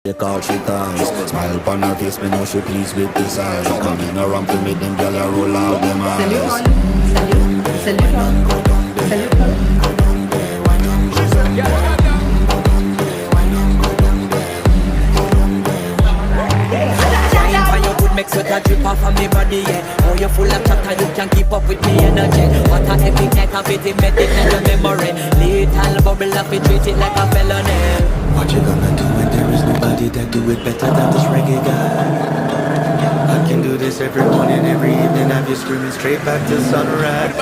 Take out she ties. Smile upon her face, me know she pleased with this eyes. Coming around to make them gyal a roll out them eyes. Salut Ollie. Salut Ollie. Salut Make sweat a drip off of me body, yeah. Oh, you're full of chatter, you can't keep up with me energy. What a epic night of it, make it in the memory. Little bubble up, it treat it like a felony. What you gonna do when there is nobody that do it better than this reggae guy? I can do this every morning, every evening, have you screaming straight back to sunrise.